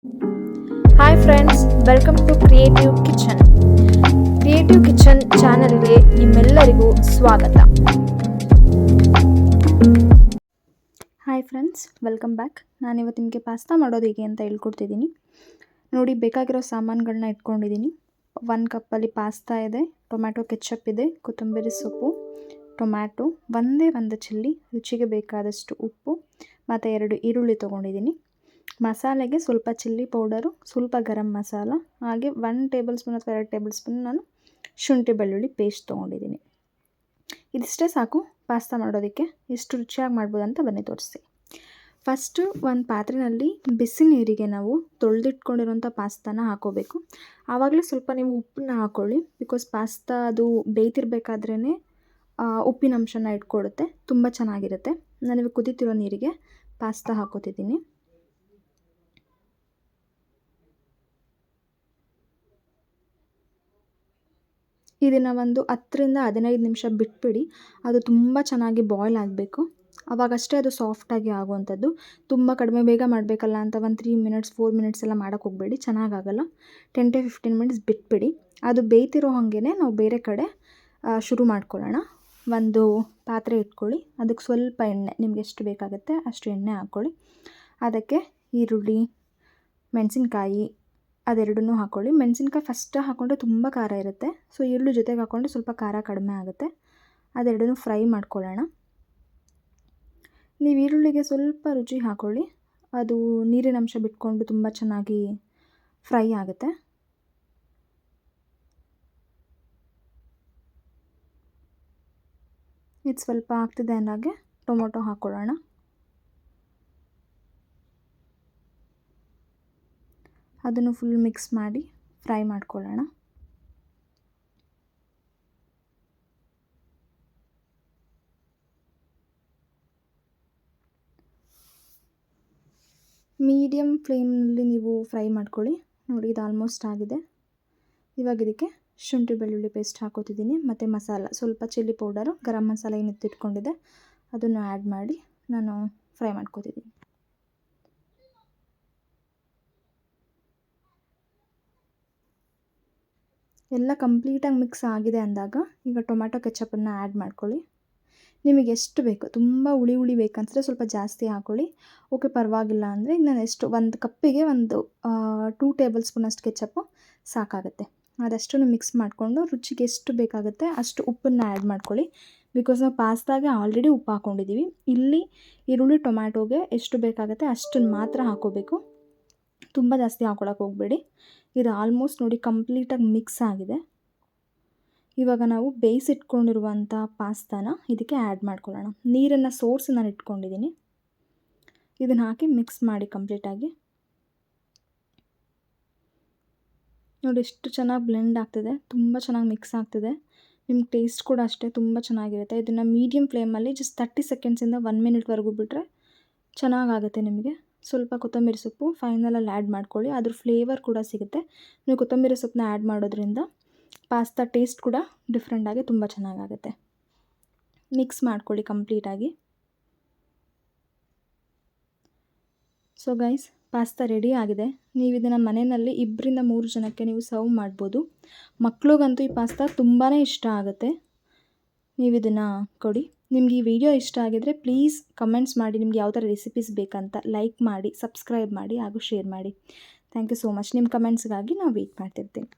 Hi friends, welcome to creative kitchen. Creative kitchen ಚಾನಲ್ಗೆ ನಿಮ್ಮೆಲ್ಲರಿಗೂ ಸ್ವಾಗತ. Hi friends, welcome back. ನಾನಿವತ್ತು ನಿಮಗೆ ಪಾಸ್ತಾ ಮಾಡೋದು ಹೇಗೆ ಅಂತ ಹೇಳ್ಕೊಡ್ತಿದ್ದೀನಿ. ನೋಡಿ, ಬೇಕಾಗಿರೋ ಸಾಮಾನುಗಳನ್ನ ಇಟ್ಕೊಂಡಿದ್ದೀನಿ. 1 ಕಪ್ಪಲ್ಲಿ ಪಾಸ್ತಾ ಇದೆ, ಟೊಮ್ಯಾಟೊ ಕೆಚಪ್ ಇದೆ, ಕೊತ್ತಂಬರಿ ಸೊಪ್ಪು, ಟೊಮ್ಯಾಟೊ, ಒಂದೇ ಒಂದು ಚಿಲ್ಲಿ, ರುಚಿಗೆ ಬೇಕಾದಷ್ಟು ಉಪ್ಪು ಮತ್ತು 2 ಈರುಳ್ಳಿ ತೊಗೊಂಡಿದ್ದೀನಿ. ಮಸಾಲೆಗೆ ಸ್ವಲ್ಪ ಚಿಲ್ಲಿ ಪೌಡರು, ಸ್ವಲ್ಪ ಗರಂ ಮಸಾಲ, ಹಾಗೆ 1 ಟೇಬಲ್ ಸ್ಪೂನ್ ಅಥವಾ 2 ಟೇಬಲ್ ಸ್ಪೂನ್ ನಾನು ಶುಂಠಿ ಬೆಳ್ಳುಳ್ಳಿ ಪೇಸ್ಟ್ ತೊಗೊಂಡಿದ್ದೀನಿ. ಇದಿಷ್ಟೇ ಸಾಕು ಪಾಸ್ತಾ ಮಾಡೋದಕ್ಕೆ. ಎಷ್ಟು ರುಚಿಯಾಗಿ ಮಾಡ್ಬೋದು ಅಂತ ಬನ್ನಿ ತೋರಿಸ್ತೀನಿ. ಫಸ್ಟು ಒಂದು ಪಾತ್ರೆಯಲ್ಲಿ ಬಿಸಿ ನೀರಿಗೆ ನಾವು ತೊಳೆದಿಟ್ಕೊಂಡಿರೋಂಥ ಪಾಸ್ತಾನ ಹಾಕೋಬೇಕು. ಆವಾಗಲೇ ಸ್ವಲ್ಪ ನೀವು ಉಪ್ಪನ್ನ ಹಾಕ್ಕೊಳ್ಳಿ, ಬಿಕಾಸ್ ಪಾಸ್ತಾ ಅದು ಬೇಯ್ತಿರ್ಬೇಕಾದ್ರೇ ಉಪ್ಪಿನ ಅಂಶನ ಇಟ್ಕೊಳ್ಳುತ್ತೆ, ತುಂಬ ಚೆನ್ನಾಗಿರುತ್ತೆ. ನಾನಿವಾಗ ಕುದೀತಿರೋ ನೀರಿಗೆ ಪಾಸ್ತಾ ಹಾಕೋತಿದ್ದೀನಿ. ಇದನ್ನು ಒಂದು 10ರಿಂದ 15 ನಿಮಿಷ ಬಿಟ್ಬಿಡಿ. ಅದು ತುಂಬ ಚೆನ್ನಾಗಿ ಬಾಯ್ಲ್ ಆಗಬೇಕು. ಆವಾಗಷ್ಟೇ ಅದು ಸಾಫ್ಟಾಗಿ ಆಗುವಂಥದ್ದು. ತುಂಬ ಕಡಿಮೆ ಬೇಗ ಮಾಡಬೇಕಲ್ಲ ಅಂತ ಒಂದು 3 ಮಿನಿಟ್ಸ್ 4 ಮಿನಿಟ್ಸ್ ಎಲ್ಲ ಮಾಡೋಕ್ಕೆ ಹೋಗಬೇಡಿ, ಚೆನ್ನಾಗಾಗಲ್ಲ. 10 to 15 ಮಿನಿಟ್ಸ್ ಬಿಟ್ಬಿಡಿ. ಅದು ಬೇಯ್ತಿರೋ ಹಾಗೇ ನಾವು ಬೇರೆ ಕಡೆ ಶುರು ಮಾಡ್ಕೊಳ್ಳೋಣ. ಒಂದು ಪಾತ್ರೆ ಇಟ್ಕೊಳ್ಳಿ, ಅದಕ್ಕೆ ಸ್ವಲ್ಪ ಎಣ್ಣೆ, ನಿಮ್ಗೆ ಎಷ್ಟು ಬೇಕಾಗುತ್ತೆ ಅಷ್ಟು ಎಣ್ಣೆ ಹಾಕ್ಕೊಳ್ಳಿ. ಅದಕ್ಕೆ ಈರುಳ್ಳಿ, ಮೆಣಸಿನ್ಕಾಯಿ ಅದೆರಡನ್ನೂ ಹಾಕ್ಕೊಳ್ಳಿ. ಮೆಣಸಿನ್ಕಾಯಿ ಫಸ್ಟ್ ಹಾಕ್ಕೊಂಡ್ರೆ ತುಂಬ ಖಾರ ಇರುತ್ತೆ, ಸೊ ಈರುಳ್ಳಿ ಜೊತೆಗೆ ಹಾಕ್ಕೊಂಡ್ರೆ ಸ್ವಲ್ಪ ಖಾರ ಕಡಿಮೆ ಆಗುತ್ತೆ. ಅದೆರಡನ್ನೂ ಫ್ರೈ ಮಾಡ್ಕೊಳ್ಳೋಣ. ನೀವು ಈರುಳ್ಳಿಗೆ ಸ್ವಲ್ಪ ರುಚಿ ಹಾಕ್ಕೊಳ್ಳಿ, ಅದು ನೀರಿನ ಅಂಶ ಬಿಟ್ಕೊಂಡು ತುಂಬ ಚೆನ್ನಾಗಿ ಫ್ರೈ ಆಗುತ್ತೆ. ಇದು ಸ್ವಲ್ಪ ಆಗ್ತಿದೆ ಅಂದಾಗೆ ಟೊಮೊಟೊ ಹಾಕ್ಕೊಳ್ಳೋಣ. ಅದನ್ನು ಫುಲ್ ಮಿಕ್ಸ್ ಮಾಡಿ ಫ್ರೈ ಮಾಡ್ಕೊಳ್ಳೋಣ. ಮೀಡಿಯಮ್ ಫ್ಲೇಮ್ನಲ್ಲಿ ನೀವು ಫ್ರೈ ಮಾಡ್ಕೊಳ್ಳಿ. ನೋಡಿ, ಇದು ಆಲ್ಮೋಸ್ಟ್ ಆಗಿದೆ. ಇವಾಗ ಇದಕ್ಕೆ ಶುಂಠಿ ಬೆಳ್ಳುಳ್ಳಿ ಪೇಸ್ಟ್ ಹಾಕೋತಿದ್ದೀನಿ ಮತ್ತು ಮಸಾಲ ಸ್ವಲ್ಪ ಚಿಲ್ಲಿ ಪೌಡರು, ಗರಂ ಮಸಾಲ ಏನು ಎತ್ತಿಟ್ಕೊಂಡಿದೆ ಅದನ್ನು ಆ್ಯಡ್ ಮಾಡಿ ನಾನು ಫ್ರೈ ಮಾಡ್ಕೋತಿದ್ದೀನಿ. ಎಲ್ಲ ಕಂಪ್ಲೀಟಾಗಿ ಮಿಕ್ಸ್ ಆಗಿದೆ ಅಂದಾಗ ಈಗ ಟೊಮ್ಯಾಟೊ ಕೆಚಪನ್ನು ಆ್ಯಡ್ ಮಾಡ್ಕೊಳ್ಳಿ. ನಿಮಗೆ ಎಷ್ಟು ಬೇಕು, ತುಂಬ ಹುಳಿ ಬೇಕಂದರೆ ಸ್ವಲ್ಪ ಜಾಸ್ತಿ ಹಾಕ್ಕೊಳ್ಳಿ. ಓಕೆ, ಪರವಾಗಿಲ್ಲ ಅಂದರೆ ಈಗ ನಾನು ಎಷ್ಟು, 1 ಕಪ್ಪಿಗೆ ಒಂದು 2 ಟೇಬಲ್ ಸ್ಪೂನಷ್ಟು ಕೆಚಪ್ಪು ಸಾಕಾಗುತ್ತೆ. ಅದಷ್ಟನ್ನು ಮಿಕ್ಸ್ ಮಾಡಿಕೊಂಡು ರುಚಿಗೆ ಎಷ್ಟು ಬೇಕಾಗುತ್ತೆ ಅಷ್ಟು ಉಪ್ಪನ್ನು ಆ್ಯಡ್ ಮಾಡ್ಕೊಳ್ಳಿ. ಬಿಕಾಸ್ ನಾವು ಪಾಸ್ತಾಗೆ ಆಲ್ರೆಡಿ ಉಪ್ಪು ಹಾಕ್ಕೊಂಡಿದ್ದೀವಿ. ಇಲ್ಲಿ ಈರುಳ್ಳಿ ಟೊಮ್ಯಾಟೋಗೆ ಎಷ್ಟು ಬೇಕಾಗುತ್ತೆ ಅಷ್ಟನ್ನು ಮಾತ್ರ ಹಾಕ್ಕೋಬೇಕು, ತುಂಬ ಜಾಸ್ತಿ ಹಾಕ್ಕೊಳಕ್ಕೆ ಹೋಗಬೇಡಿ. ಇದು ಆಲ್ಮೋಸ್ಟ್ ನೋಡಿ ಕಂಪ್ಲೀಟಾಗಿ ಮಿಕ್ಸ್ ಆಗಿದೆ. ಇವಾಗ ನಾವು ಬೇಯಿಸಿಟ್ಕೊಂಡಿರುವಂಥ ಪಾಸ್ತಾನ ಇದಕ್ಕೆ ಆ್ಯಡ್ ಮಾಡ್ಕೊಳ್ಳೋಣ. ನೀರನ್ನು ಸೋರಿಸಿ ನಾನು ಇಟ್ಕೊಂಡಿದ್ದೀನಿ. ಇದನ್ನು ಹಾಕಿ ಮಿಕ್ಸ್ ಮಾಡಿ ಕಂಪ್ಲೀಟಾಗಿ. ನೋಡಿ ಎಷ್ಟು ಚೆನ್ನಾಗಿ ಬ್ಲೆಂಡ್ ಆಗ್ತಿದೆ, ತುಂಬ ಚೆನ್ನಾಗಿ ಮಿಕ್ಸ್ ಆಗ್ತಿದೆ. ನಿಮ್ಗೆ ಟೇಸ್ಟ್ ಕೂಡ ಅಷ್ಟೇ ತುಂಬ ಚೆನ್ನಾಗಿರುತ್ತೆ. ಇದನ್ನು ಮೀಡಿಯಮ್ ಫ್ಲೇಮಲ್ಲಿ ಜಸ್ಟ್ 30 ಸೆಕೆಂಡ್ಸಿಂದ 1 ಮಿನಿಟ್ವರೆಗೂ ಬಿಟ್ಟರೆ ಚೆನ್ನಾಗಾಗುತ್ತೆ. ನಿಮಗೆ ಸ್ವಲ್ಪ ಕೊತ್ತಂಬರಿ ಸೊಪ್ಪು ಫೈನಲಲ್ಲಿ ಆ್ಯಡ್ ಮಾಡ್ಕೊಳ್ಳಿ, ಅದ್ರ ಫ್ಲೇವರ್ ಕೂಡ ಸಿಗುತ್ತೆ. ನೀವು ಕೊತ್ತಂಬರಿ ಸೊಪ್ಪನ್ನ ಆ್ಯಡ್ ಮಾಡೋದ್ರಿಂದ ಪಾಸ್ತಾ ಟೇಸ್ಟ್ ಕೂಡ ಡಿಫ್ರೆಂಟಾಗಿ ತುಂಬ ಚೆನ್ನಾಗಾಗುತ್ತೆ. ಮಿಕ್ಸ್ ಮಾಡ್ಕೊಳ್ಳಿ ಕಂಪ್ಲೀಟಾಗಿ. ಸೊ ಗೈಸ್, ಪಾಸ್ತಾ ರೆಡಿ ಆಗಿದೆ. ನೀವು ಇದನ್ನು ಮನೆಯಲ್ಲಿ 2ರಿಂದ 3 ಜನಕ್ಕೆ ನೀವು ಸರ್ವ್ ಮಾಡ್ಬೋದು. ಮಕ್ಳಿಗಂತೂ ಈ ಪಾಸ್ತಾ ತುಂಬಾ ಇಷ್ಟ ಆಗುತ್ತೆ. ನೀವು ಇದನ್ನು ಕೊಡಿ. ನಿಮ್ಗೆ ಈ ವಿಡಿಯೋ ಇಷ್ಟ ಆಗಿದರೆ ಪ್ಲೀಸ್ ಕಮೆಂಟ್ಸ್ ಮಾಡಿ, ನಿಮ್ಗೆ ಯಾವ ಥರ ರೆಸಿಪೀಸ್ ಬೇಕಂತ. ಲೈಕ್ ಮಾಡಿ, ಸಬ್ಸ್ಕ್ರೈಬ್ ಮಾಡಿ ಹಾಗೂ ಶೇರ್ ಮಾಡಿ. Thank you so much. ನಿಮ್ಮ ಕಮೆಂಟ್ಸ್ಗಾಗಿ ನಾವು ವೆಯ್ಟ್ ಮಾಡ್ತಿರ್ತೀನಿ.